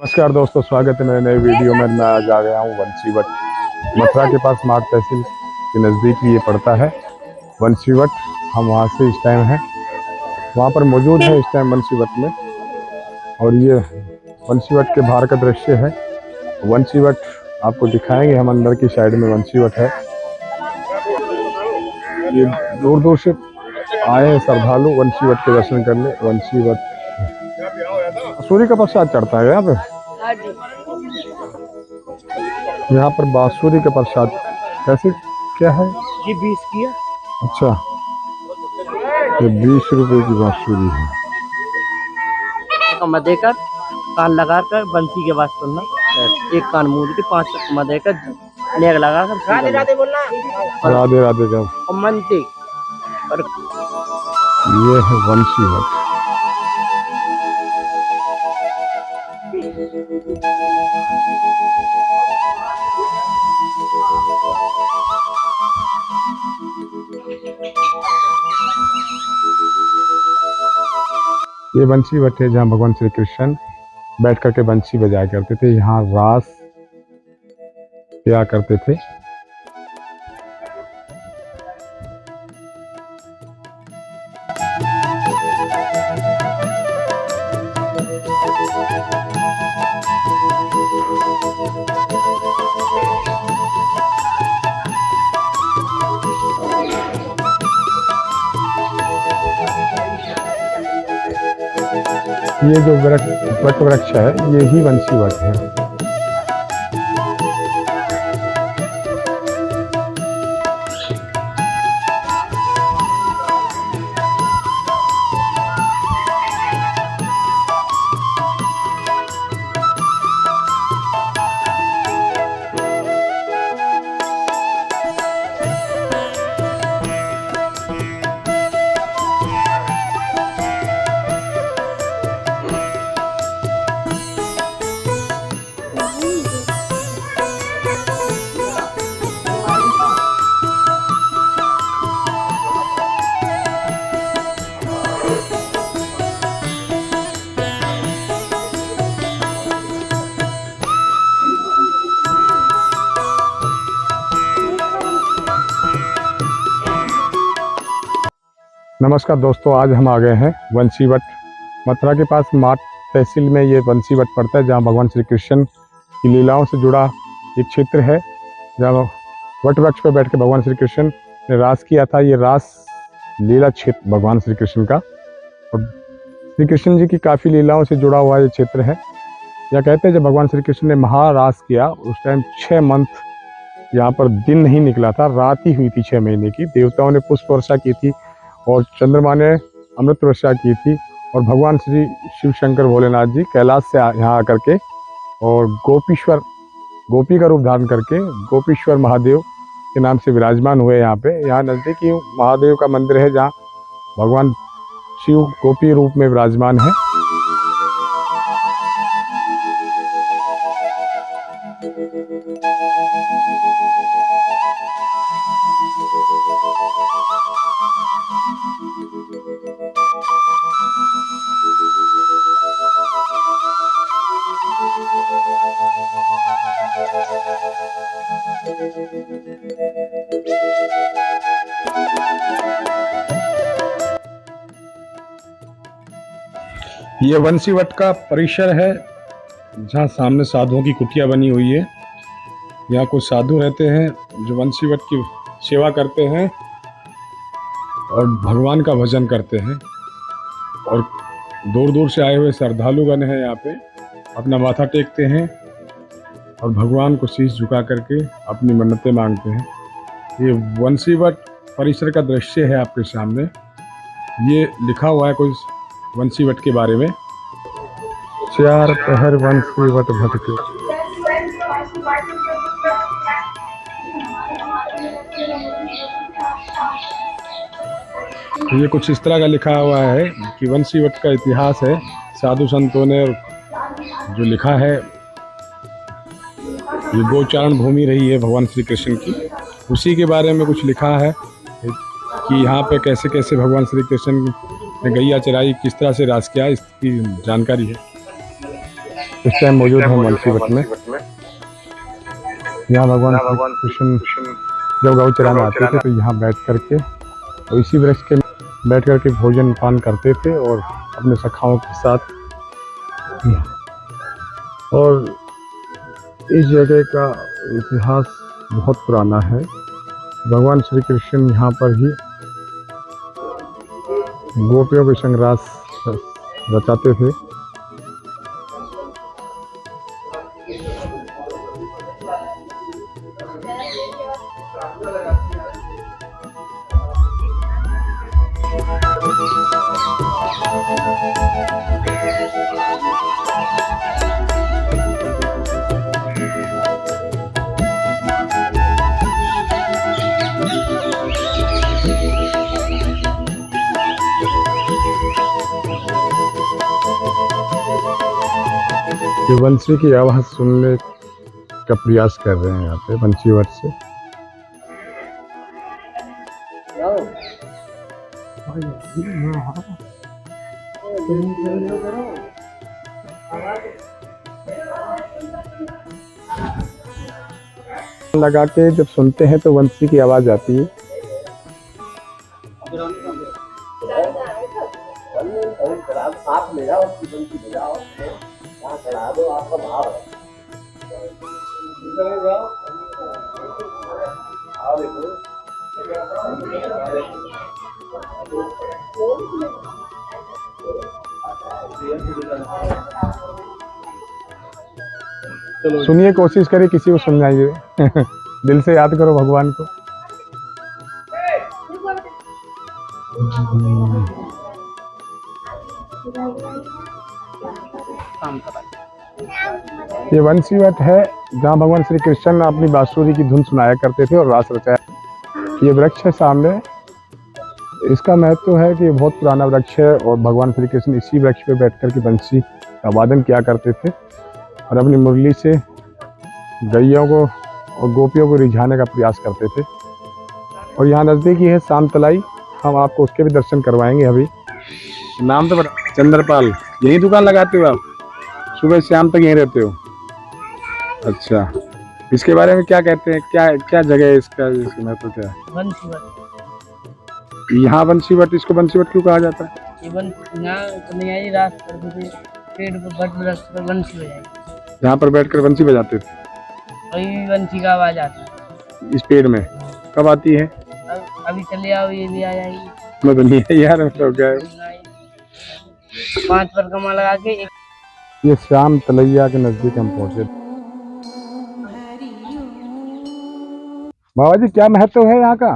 नमस्कार दोस्तों, स्वागत है मेरे नए वीडियो में। मैं आज आ गया हूँ वंशीवट, मथुरा के पास माठ तहसील के नज़दीक ये पड़ता है वंशीवट। हम वहाँ से इस टाइम हैं, वहाँ पर मौजूद है इस टाइम वंशीवट में। और ये वंशीवट के बाहर का दृश्य है। वंशीवट आपको दिखाएंगे हम, अंदर की साइड में वंशीवट है। ये दूर दूर से आए हैं श्रद्धालु वंशीवट के दर्शन करने। वंशीवट सूर्य का प्रसाद चढ़ता है यहाँ पे। यहाँ पर बांसुरी का प्रसाद कैसे क्या है? ये 20 की है। अच्छा, ये 20 रुपए की बांसुरी है। कमा देकर कान लगाकर बंसी के बाद सुनना, एक कान मूंद के 5 कमा देकर नेक लगाकर राधे राधे बोलना, राधे राधे का और मनते और ये है वंशीवट। ये वंशीवट है जहाँ भगवान श्री कृष्ण बैठ करके बंसी बजाया करते थे। यहाँ रास किया करते थे। ये जो वट वृक्ष है, ये ही वंशीवट है। नमस्कार दोस्तों, आज हम आ गए हैं वंशीवट, मथुरा के पास माठ तहसील में ये वंशीवट पड़ता है, जहाँ भगवान श्री कृष्ण की लीलाओं से जुड़ा एक क्षेत्र है। जहाँ वट वृक्ष पर बैठ के भगवान श्री कृष्ण ने रास किया था। ये रास लीला क्षेत्र भगवान श्री कृष्ण का, और श्री कृष्ण जी की काफ़ी लीलाओं से जुड़ा हुआ ये क्षेत्र है। यह कहते हैं जब भगवान श्री कृष्ण ने महारास किया, उस टाइम 6 मंथ यहाँ पर दिन नहीं निकला था, रात ही हुई थी 6 महीने की। देवताओं ने पुष्प वर्षा की थी और चंद्रमा ने अमृत वर्षा की थी। और भगवान श्री शिव शंकर भोलेनाथ जी कैलाश से यहाँ आकर के और गोपी का रूप धारण करके गोपीश्वर महादेव के नाम से विराजमान हुए यहाँ पे। यहाँ नज़दीक ही महादेव का मंदिर है, जहाँ भगवान शिव गोपी रूप में विराजमान है। ये वंशीवट का परिसर है, जहाँ सामने साधुओं की कुटिया बनी हुई है। यहाँ कुछ साधु रहते हैं जो वंशीवट की सेवा करते हैं और भगवान का भजन करते हैं। और दूर दूर से आए हुए श्रद्धालुगण हैं यहाँ पे, अपना माथा टेकते हैं और भगवान को शीश झुका करके अपनी मन्नतें मांगते हैं। ये वंशीवट परिसर का दृश्य है आपके सामने। ये लिखा हुआ है कुछ वंशीवट के बारे में। 4 पहर वंशीवट भटके। ये कुछ इस तरह का लिखा हुआ है कि वंशीवट का इतिहास है, साधु संतों ने जो लिखा है। ये गोचारण भूमि रही है भगवान श्री कृष्ण की, उसी के बारे में कुछ लिखा है कि यहाँ पे कैसे कैसे भगवान श्री कृष्ण ने गैया चराई, किस तरह से रास किया, इसकी जानकारी है। इस टाइम मौजूद हैं बंसीवट में। यहाँ भगवान श्री कृष्ण जब गौ चराने आते थे तो यहाँ बैठ करके और इसी वृक्ष के बैठ करके भोजन पान करते थे और अपने सखाओं के साथ। और इस जगह का इतिहास बहुत पुराना है। भगवान श्री कृष्ण यहाँ पर ही गोपियों के संग रास रचाते थे। ये बंसी की आवाज़ सुनने का प्रयास कर रहे हैं यहाँ पे बंसीवट से। लगा के जब सुनते हैं तो बंसी की आवाज़ आती है। सुनिए, कोशिश करिए किसी को सुनाइए। दिल से याद करो भगवान को। ये बंसीवट है जहाँ भगवान श्री कृष्ण अपनी बांसुरी की धुन सुनाया करते थे और रास रचाया। ये वृक्ष है सामने। इसका महत्व है कि ये बहुत पुराना वृक्ष है और भगवान श्री कृष्ण इसी वृक्ष पे बैठकर के बंसी का वादन किया करते थे और अपनी मुरली से गैयों को और गोपियों को रिझाने का प्रयास करते थे। और यहाँ नज़दीक ही है शामतलाई, हम आपको उसके भी दर्शन करवाएंगे अभी। नाम तो बता। चंद्रपाल, यही दुकान लगाते हो आप? सुबह शाम तक यहीं रहते हो? अच्छा, इसके बारे में क्या कहते हैं? क्या क्या जगह है इसका, इसका महत्व क्या है? बंसीवट। यहाँ बंसीवट, इसको बंसीवट क्यों कहा जाता है? पेड़ पर बट वृक्ष पर बंसी बजाई। यहाँ पर बैठकर बंसी बजाते थे। वही बंसी का आवाज आती है इस पेड़ में। कब आती है? अभी चले आओ, ये भी आ जाएगी। मैं तो नहीं है यार, तो क्या है? 5 परिक्रमा लगा के ये श्याम तलैया के नजदीक हम पहुंचे। बाबा जी, क्या महत्व है यहाँ का?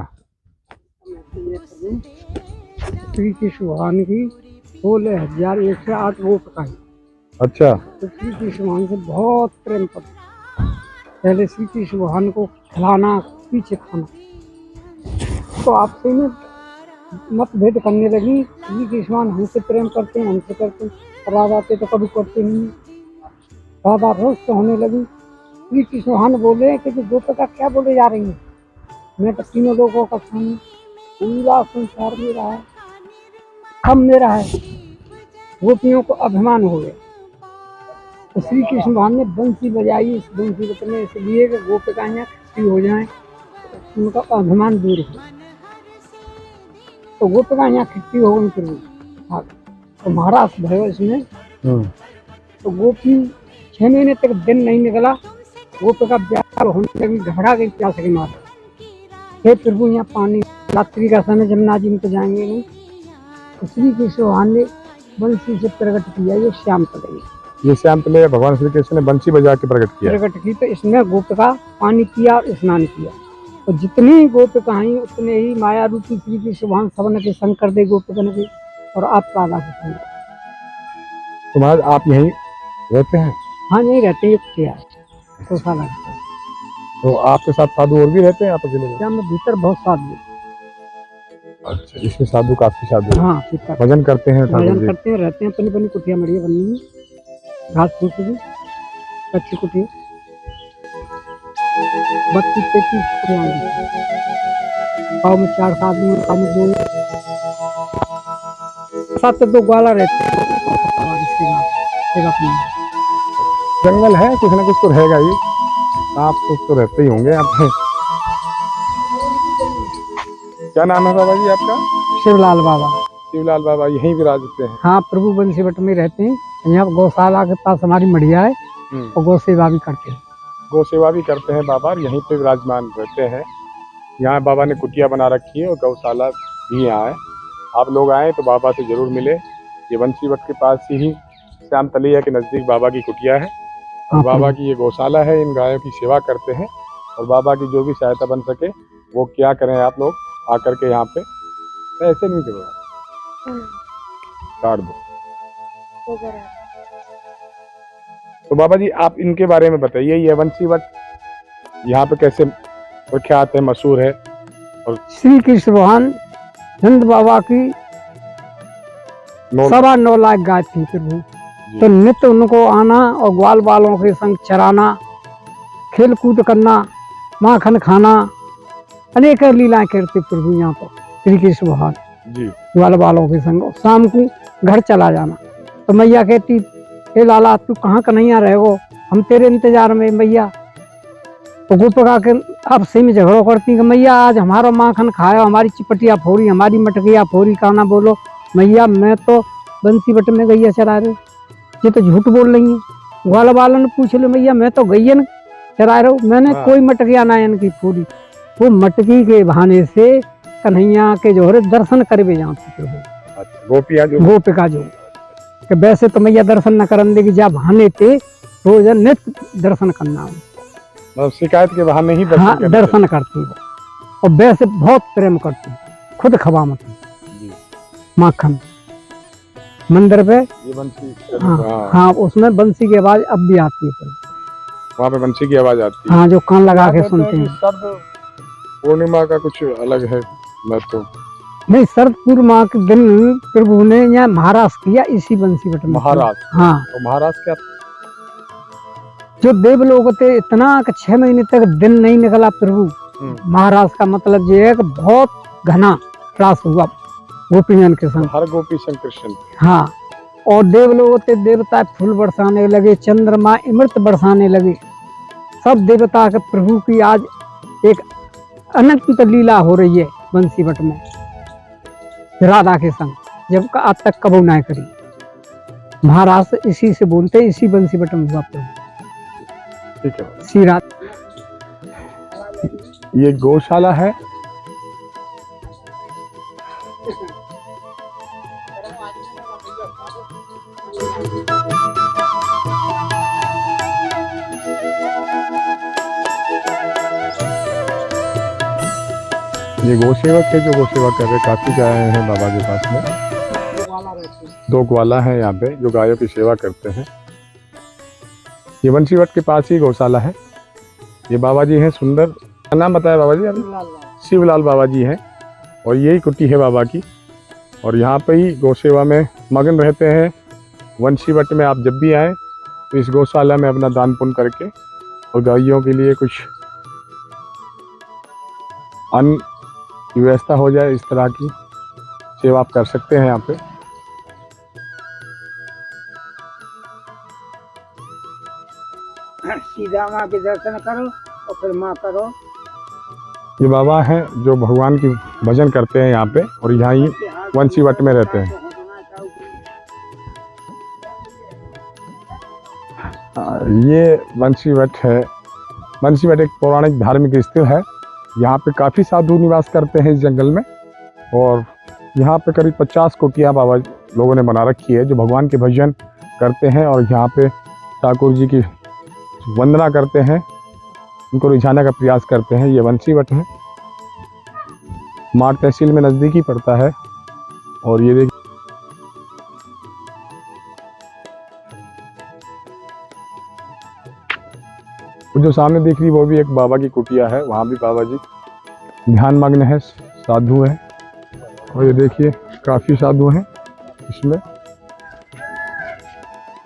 श्री कृष्ण भगवान की 16,108 गोप का है। अच्छा। तो श्री कृष्ण भगवान से बहुत प्रेम करते। पहले श्री कृष्ण भगवान को खिलाना, पीछे खाना, तो आपसे में मतभेद करने लगी। श्री कृष्ण भगवान हमसे प्रेम करते हैं, हमसे करते हैं, राधा आते तो कभी करते नहीं। राधा रोस्ट होने लगी। श्री कृष्ण भगवान बोले कि गोपिका क्या बोले जा रही है, मैं तो तीनों लोगों का स्वामी, पूरा संसार मेरा है, सब मेरा है। गोपियों को अभिमान हो गया तो श्री कृष्ण भगवान ने बंसी बजाई। इस बंसी बजने इसलिए कि गोपिकाएं खुशी हो जाएं, उनका अभिमान दूर हो। तो गोपिकाएं खुशी हो गई। फिर तो महाराज भयो इसमें। तो गोपी 6 महीने तक दिन नहीं निकला। गोपिका ब्याह होने लगी, घबरा गई प्यास के मारे। हे प्रभु, यहाँ पानी, रात्रि का समय, जमुना जी में तो जाएंगे नहीं। तो श्री कृष्ण भगवान ने बंसी से प्रकट किया ये श्याम तलैया। ये श्याम तलैया भगवान श्री कृष्ण ने बंसी बजा के प्रकट की। तो इसमें गोपिका पानी पिया और स्नान किया। तो जितनी गोपिकाएं उतने ही माया रूपी श्री कृष्ण भगवान सबन के संग कर दे गोपिकन के, और आप राधा के संग। तो महाराज आप यहीं रहते हैं? हाँ, यहीं रहते हैं। तो साला तो आपके साथ साधु और भी रहते हैं? आप अकेले? में भीतर बहुत साधु। अच्छा, इसमें साधु काफी साधु? हाँ, भजन करते हैं, भजन करते हैं, रहते हैं। अपनी अपनी कुटिया मड़िया बनी हुई, घास फूस की कच्ची कुटिया, 32-33 कुटिया। गाँव में 4 आदमी, गाँव में 2, 7 2 ग्वाला रहते हैं। जंगल है, कुछ ना कुछ तो रहेगा ही, सांप तो रहते ही होंगे यहाँ पे। क्या नाम है बाबा जी आपका? शिवलाल बाबा। शिवलाल बाबा यहीं विराजते हैं? हाँ, प्रभु बंसीवट में रहते हैं। यहाँ गौशाला के पास हमारी मढ़िया है और गौ सेवा भी करते हैं। गौ सेवा भी करते हैं बाबा, और यहीं पे विराजमान रहते हैं। यहाँ बाबा ने कुटिया बना रखी है और गौशाला भी यहाँ है। आप लोग आए तो बाबा से जरूर मिले। ये बंसीवट के पास ही श्याम तलिया के नज़दीक बाबा की कुटिया है और बाबा की ये गौशाला है। इन गायों की सेवा करते हैं और बाबा की जो भी सहायता बन सके वो क्या करें आप लोग आकर के यहाँ पे। ऐसे नहीं करो, काट दो। तो बाबा जी आप इनके बारे में बताइए, ये बंसीवट यहाँ पे कैसे प्रख्यात है, मशहूर है? और श्री कृष्ण भगवान नंद बाबा की 9.25 लाख गाय थी प्रभु। तो नित्य उनको आना और ग्वाल बालों के संग चराना, खेल कूद करना, माखन खाना, अनेक लीलाएं करते प्रभु यहाँ पर श्री कृष्ण भगवान जी। ग्वाल बालों के संग। शाम को घर चला जाना तो मैया कहती, हे लाला तू कहाँ कन्हैया रहो, हम तेरे इंतजार में मैया। तो गोपिका के आपसे में झगड़ो करती कि मैया आज हमारा माखन खाया, हमारी चिपटिया फोड़ी, हमारी मटकिया फोड़ी, कहना बोलो मैया मैं तो बंसीवट में गैया चरा रहे, ये तो झूठ बोल रही है। ग्वाल वालों ने पूछ लो मैया मैं तो गैया चरा रहा हूँ, मैंने कोई मटकिया ना इनकी फोड़ी। वो मटकी के बहाने से कन्हैया के जो है दर्शन करवे जाते थे गोपिका जो कि वैसे तो मैया दर्शन न करन देगी, जा बहाने थे रोज नित्य दर्शन करना, मतलब शिकायत के बहाने ही दर्शन करती वो। और वैसे बहुत प्रेम करती, खुद खवा मत माखन मंदिर पे। ये बंसी हाँ, उसमें बंसी की आवाज अब भी आती है, वहाँ पे बंसी की आवाज आती है। हाँ, जो कान लगा के सुनते हैं। शरद पूर्णिमा का कुछ अलग है महत्व? नहीं, शरद पूर्णिमा के दिन प्रभु ने यहाँ महाराष्ट्र किया इसी बंसीवट में। महाराष्ट्र? हाँ। तो महाराष्ट्र क्या? जो देवलोक थे इतना 6 महीने तक दिन नहीं निकला प्रभु। महाराष्ट्र का मतलब ये है कि बहुत घना रास हुआ गोपीजन के संग। हर गोपी संग कृष्ण। हाँ, और देवलोक थे देवता फूल बरसाने लगे, चंद्रमा अमृत बरसाने लगे। सब देवता के प्रभु की आज एक अनंत लीला हो रही है बंसीवट में राधा के संग, जब का आज तक कबू ना करी। महाराष्ट्र इसी से बोलते, इसी बंसीवट में हुआ प्रभु। ठीक है। श्री राधा ये गौशाला है। ये गौ सेवक है जो गौ सेवा कर रहे, काफी गाय हैं बाबा के पास में। 2 ग्वाला हैं यहाँ पे जो गायों की सेवा करते हैं। ये बंसीवट के पास ही गौशाला है। ये बाबा जी हैं सुंदर, क्या नाम बताया बाबा जी आपने? शिवलाल बाबा जी हैं और यही कुटी है बाबा की। और यहाँ पे ही गौ सेवा में मगन रहते हैं। बंसीवट में आप जब भी आएँ तो इस गौशाला में अपना दान पुण्य करके और गायों के लिए कुछ अन्न की व्यवस्था हो जाए, इस तरह की सेवा आप कर सकते हैं यहाँ पे। सीधा माँ के दर्शन करो और फिर माँ करो। ये बाबा हैं जो भगवान की भजन करते हैं यहाँ पे और यहाँ ही बंसीवट में रहते हैं। ये बंसीवट है। बंसीवट एक पौराणिक धार्मिक स्थल है। यहाँ पे काफ़ी साधु निवास करते हैं इस जंगल में और यहाँ पे करीब 50 कुटिया बाबा लोगों ने बना रखी है जो भगवान के भजन करते हैं और यहाँ पे ठाकुर जी की वंदना करते हैं, उनको रिझाने का प्रयास करते हैं। ये बंसीवट है, माट तहसील में नज़दीक ही पड़ता है। और ये देखिए जो सामने दिख रही वो भी एक बाबा की कुटिया है, वहाँ भी बाबा जी ध्यान मग्न है, साधु है। और ये देखिए काफ़ी साधु हैं इसमें।